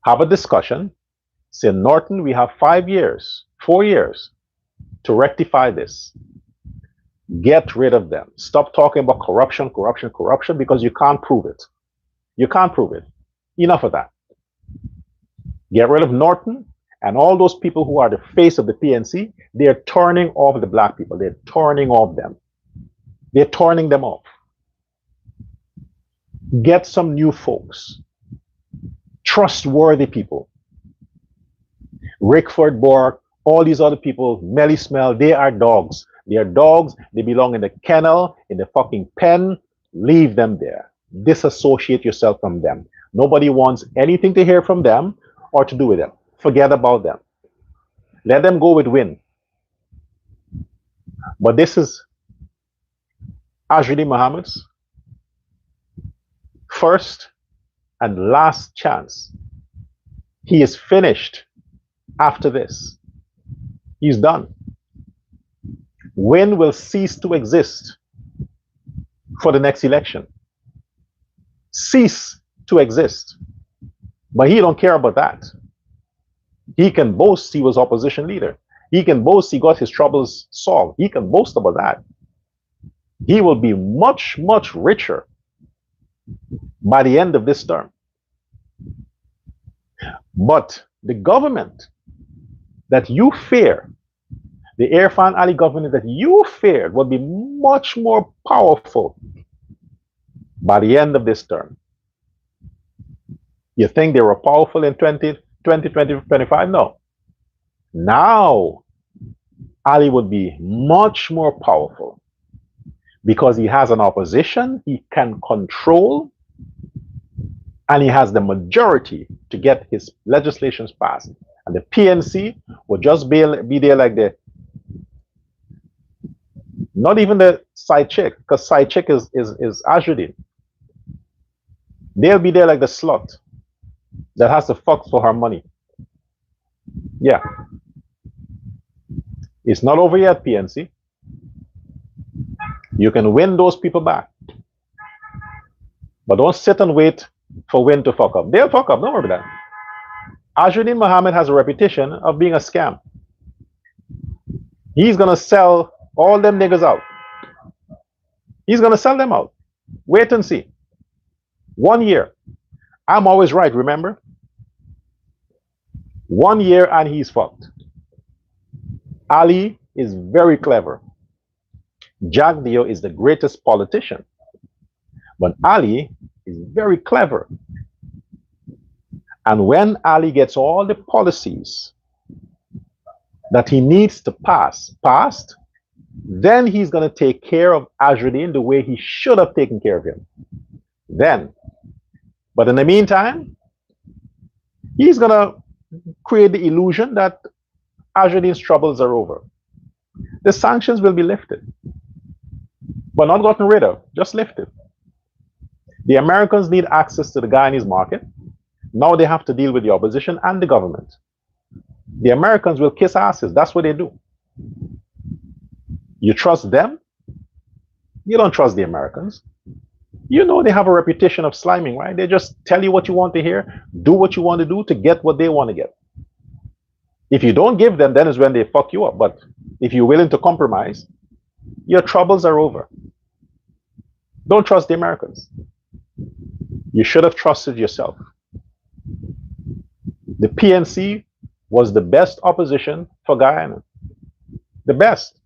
Have a discussion. Say, Norton, we have 5 years, 4 years to rectify this. Get rid of them. Stop talking about corruption, corruption, corruption, because you can't prove it. You can't prove it. Enough of that. Get rid of Norton and all those people who are the face of the PNC. They're turning off the black people. They're turning off them. They're turning them off. Get some new folks. Trustworthy people. Rickford Bork, all these other people, Melly Smell, they are dogs. They are dogs. They belong in the kennel, in the fucking pen. Leave them there. Disassociate yourself from them. Nobody wants anything to hear from them or to do with them. Forget about them. Let them go with WIN. But this is Azruddin Mohammed's first and last chance. He is finished after this. He's done. WIN will cease to exist for the next election. Cease to exist. But he don't care about that. He can boast he was opposition leader. He can boast he got his troubles solved. He can boast about that. He will be much, much richer by the end of this term. But the government that you fear, the Irfan Ali government that you feared, will be much more powerful by the end of this term. You think they were powerful in 2025? No. Now, Ali would be much more powerful because he has an opposition he can control, and he has the majority to get his legislations passed. And the PNC will just be there like the, not even the side chick, because side chick is Azruddin. They'll be there like the slut that has to fuck for her money. Yeah. It's not over yet, PNC. You can win those people back. But don't sit and wait for when to fuck up. They'll fuck up, don't worry about that. Azruddin Mohammed has a reputation of being a scam. He's gonna sell all them niggas out. He's gonna sell them out. Wait and see. 1 year. I'm always right, remember? 1 year and he's fucked. Ali is very clever. Jagdeo is the greatest politician. But Ali is very clever. And when Ali gets all the policies that he needs to pass passed, then he's going to take care of Azruddin the way he should have taken care of him. Then. But in the meantime, he's going to create the illusion that Azruddin's troubles are over. The sanctions will be lifted, but not gotten rid of, just lifted. The Americans need access to the Guyanese market. Now they have to deal with the opposition and the government. The Americans will kiss asses. That's what they do. You trust them? You don't trust the Americans. You know they have a reputation of sliming, right? They just tell you what you want to hear, do what you want to do to get what they want to get. If you don't give them, then is when they fuck you up. But if you're willing to compromise, your troubles are over. Don't trust the Americans. You should have trusted yourself. The PNC was the best opposition for Guyana. The best.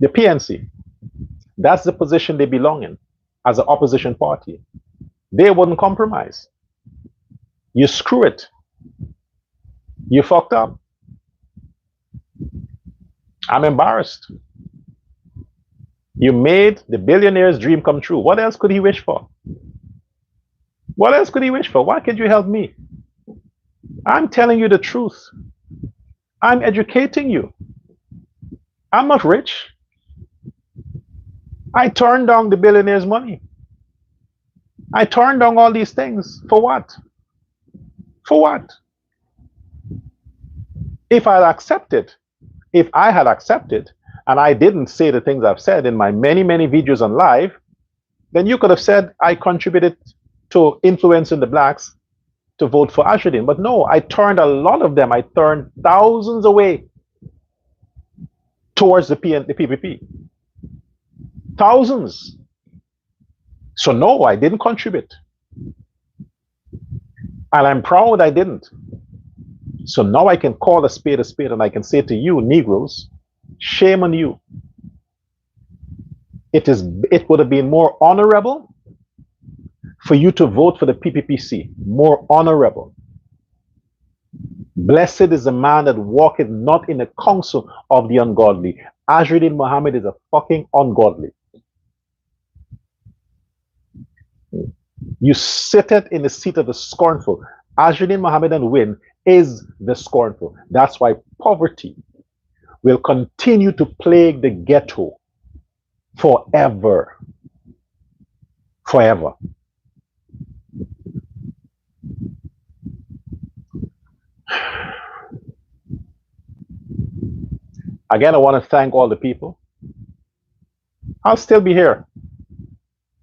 The PNC. That's the position they belong in as an opposition party. They wouldn't compromise. You screw it. You fucked up. I'm embarrassed. You made the billionaire's dream come true. What else could he wish for? What else could he wish for? Why can't you help me? I'm telling you the truth. I'm educating you. I'm not rich. I turned down the billionaire's money. I turned down all these things. For what? For what? If I had accepted, and I didn't say the things I've said in my many, many videos on live, then you could have said I contributed to influencing the blacks to vote for Azruddin. But no, I turned a lot of them. I turned thousands away towards the PPP. Thousands. So no, I didn't contribute. And I'm proud I didn't. So now I can call a spade, and I can say to you, Negroes, shame on you. It would have been more honorable for you to vote for the PPPC. More honorable. Blessed is the man that walketh not in the counsel of the ungodly. Azruddin Mohammed is a fucking ungodly. You sitteth in the seat of the scornful. Azruddin Mohammed and win is the scornful. That's why poverty will continue to plague the ghetto forever. Forever. Again, I want to thank all the people. I'll still be here,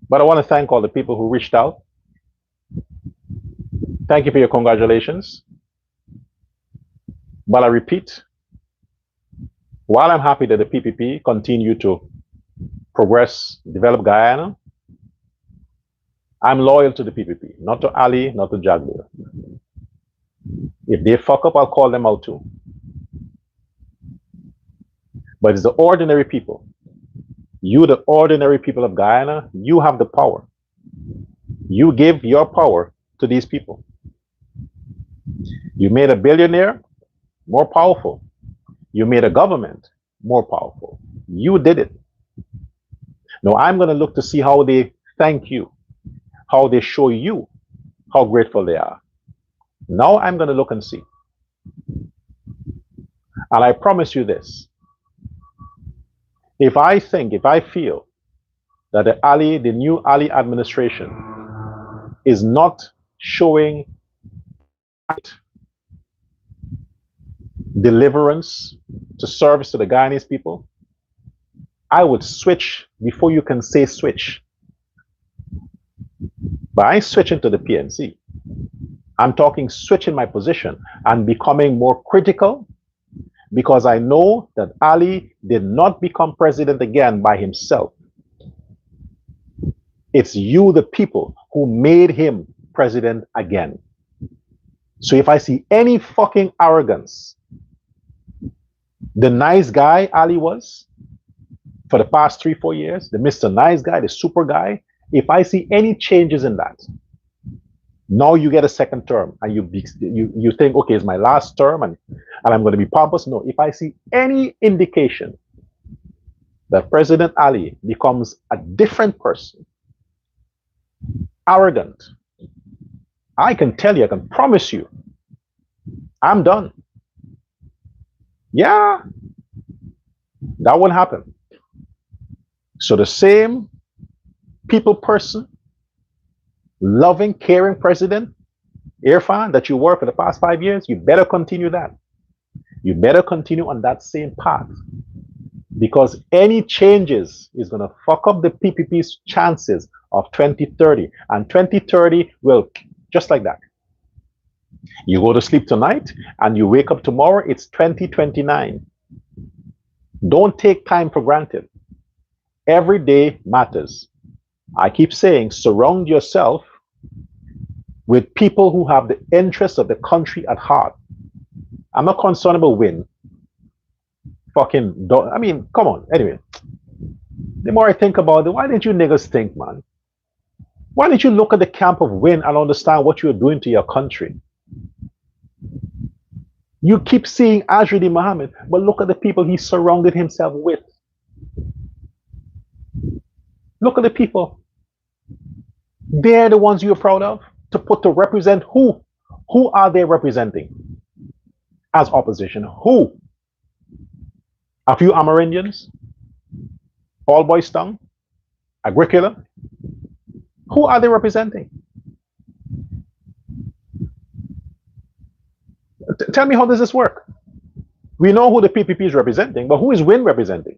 but I want to thank all the people who reached out. Thank you for your congratulations. But I repeat, while I'm happy that the PPP continue to progress, develop Guyana, I'm loyal to the PPP, not to Ali, not to Jagdeo. If they fuck up, I'll call them out too. But it's the ordinary people. You, the ordinary people of Guyana, you have the power. You give your power to these people. You made a billionaire more powerful. You made a government more powerful. You did it. Now I'm going to look to see how they thank you, how they show you how grateful they are. Now I'm going to look and see. And I promise you this. If I feel that the new Ali administration is not showing deliverance to service to the Guyanese people, I would switch before you can say switch. But I ain't switching to the PNC. I'm talking switching my position and becoming more critical because I know that Ali did not become president again by himself. It's you, the people, who made him president again. So if I see any fucking arrogance, the nice guy Ali was for the past 3-4 years, the Mr. Nice Guy, the super guy, if I see any changes in that, now you get a second term and you think, okay, it's my last term and I'm going to be pompous. No, if I see any indication that President Ali becomes a different person, arrogant, I can tell you, I can promise you, I'm done. Yeah, that won't happen. So the same people person, loving, caring president, Irfan, that you were for the past 5 years, you better continue that. You better continue on that same path. Because any changes is going to fuck up the PPP's chances of 2030. And 2030 will, just like that. You go to sleep tonight and you wake up tomorrow, it's 2029. Don't take time for granted. Every day matters. I keep saying, surround yourself with people who have the interests of the country at heart. I'm not concerned about win. I mean, come on. Anyway, the more I think about it, why didn't you niggas think, man? Why didn't you look at the camp of win and understand what you're doing to your country? You keep seeing Azruddin Mohammed, but look at the people he surrounded himself with. Look at the people. They're the ones you're proud of to represent who? Who are they representing as opposition? Who? A few Amerindians? All Boys Town? Agricola? Who are they representing? Tell me, how does this work? We know who the PPP is representing, but who is WIN representing?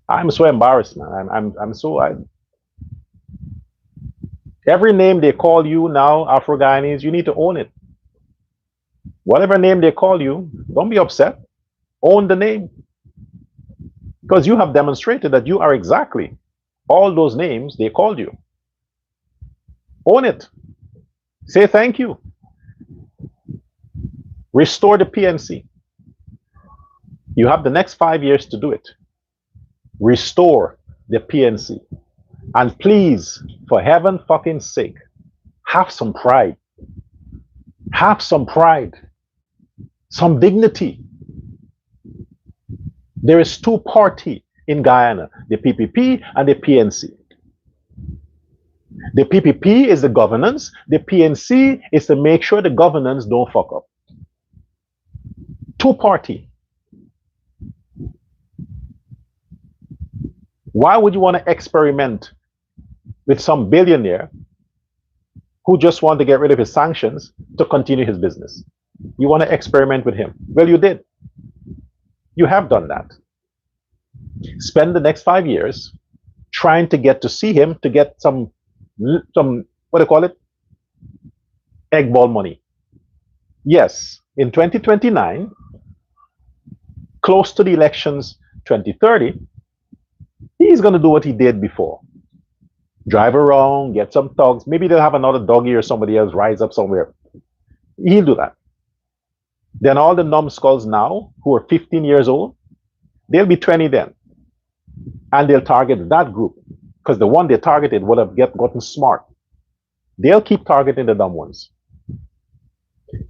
I'm so embarrassed, man. I'm so. Every name they call you now, Afro Guyanese, you need to own it. Whatever name they call you, don't be upset. Own the name. Because you have demonstrated that you are exactly all those names they called you. Own it. Say thank you. Restore the PNC. You have the next 5 years to do it. Restore the PNC. And please, for heaven fucking sake, have some pride. Have some pride. Some dignity. There is two parties in Guyana, the PPP and the PNC. The PPP is the governance. The PNC is to make sure the governance don't fuck up. Two party. Why would you want to experiment with some billionaire who just want to get rid of his sanctions to continue his business? You want to experiment with him. Well, you did. You have done that. Spend the next 5 years trying to get to see him to get some what do you call it? Egg ball money. Yes, in 2029, close to the elections 2030, he's going to do what he did before. Drive around, get some thugs. Maybe they'll have another doggy or somebody else rise up somewhere. He'll do that. Then all the numbskulls now, who are 15 years old, they'll be 20 then. And they'll target that group. Because the one they targeted would have gotten smart. They'll keep targeting the dumb ones.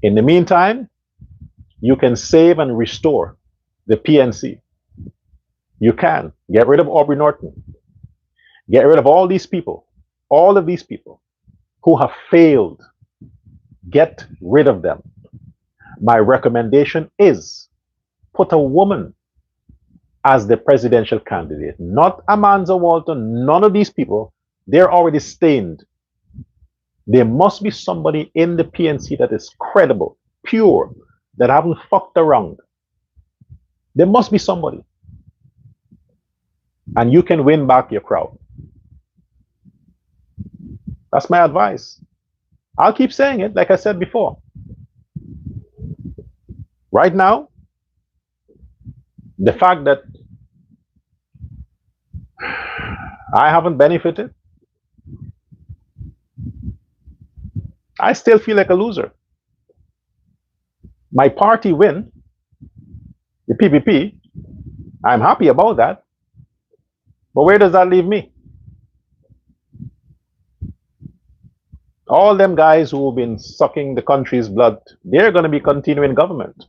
In the meantime, you can save and restore the PNC. You can. Get rid of Aubrey Norton. Get rid of all these people. All of these people who have failed. Get rid of them. My recommendation is put a woman as the presidential candidate, not Amanda Walton, none of these people. They're already stained. There must be somebody in the PNC that is credible, pure, that haven't fucked around. There must be somebody. And you can win back your crowd. That's my advice. I'll keep saying it, like I said before. Right now, the fact that I haven't benefited, I still feel like a loser. My party win, the PPP, I'm happy about that. But where does that leave me? All them guys who have been sucking the country's blood, they're going to be continuing government.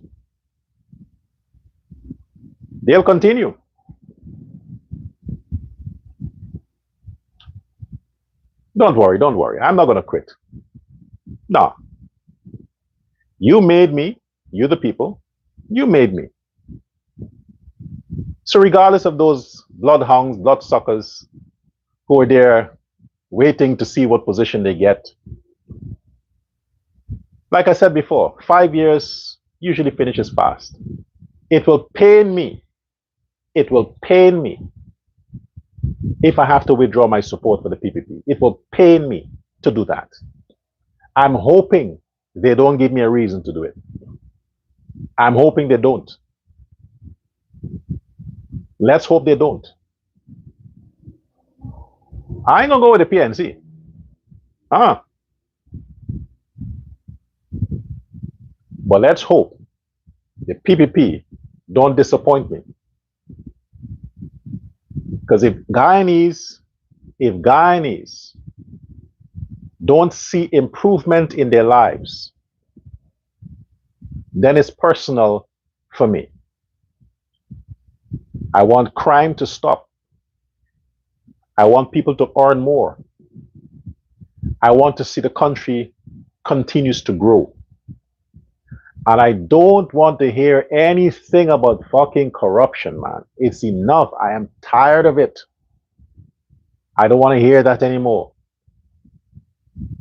They'll continue. Don't worry, don't worry. I'm not going to quit. No. You made me, you the people, you made me. So regardless of those bloodhounds, bloodsuckers who are there waiting to see what position they get, like I said before, 5 years usually finishes fast. It will pain me. It will pain me if I have to withdraw my support for the PPP. It will pain me to do that. I'm hoping they don't give me a reason to do it. I'm hoping they don't. Let's hope they don't. I ain't gonna go with the PNC. But let's hope the PPP don't disappoint me. Because if Guyanese don't see improvement in their lives, then it's personal for me. I want crime to stop. I want people to earn more. I want to see the country continues to grow. And I don't want to hear anything about fucking corruption, man. It's enough. I am tired of it. I don't want to hear that anymore.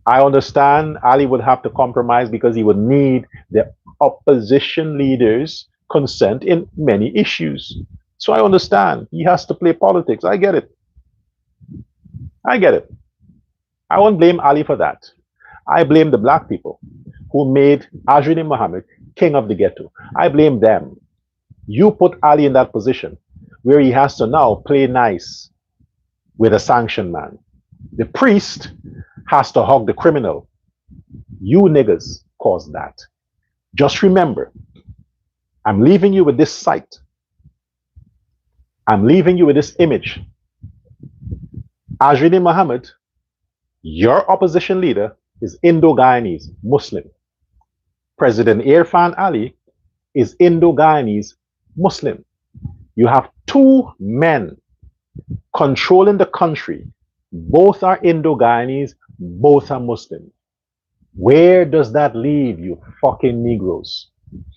I understand Ali would have to compromise because he would need the opposition leaders' consent in many issues. So I understand. He has to play politics. I get it. I get it. I won't blame Ali for that. I blame the black people who made Azruddin Mohammed king of the ghetto. I blame them. You put Ali in that position where he has to now play nice with a sanction man. The priest has to hug the criminal. You niggas caused that. Just remember, I'm leaving you with this sight. I'm leaving you with this image. Azruddin Mohammed, your opposition leader, is Indo-Guyanese, Muslim. President Irfan Ali is Indo-Guyanese, Muslim. You have two men controlling the country. Both are Indo-Guyanese, both are Muslim. Where does that leave you fucking Negroes?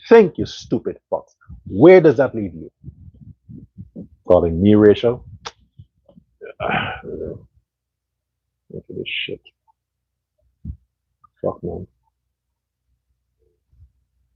Think, you stupid fucks. Where does that leave you? Calling me racial? Look at this shit. Fuck, man.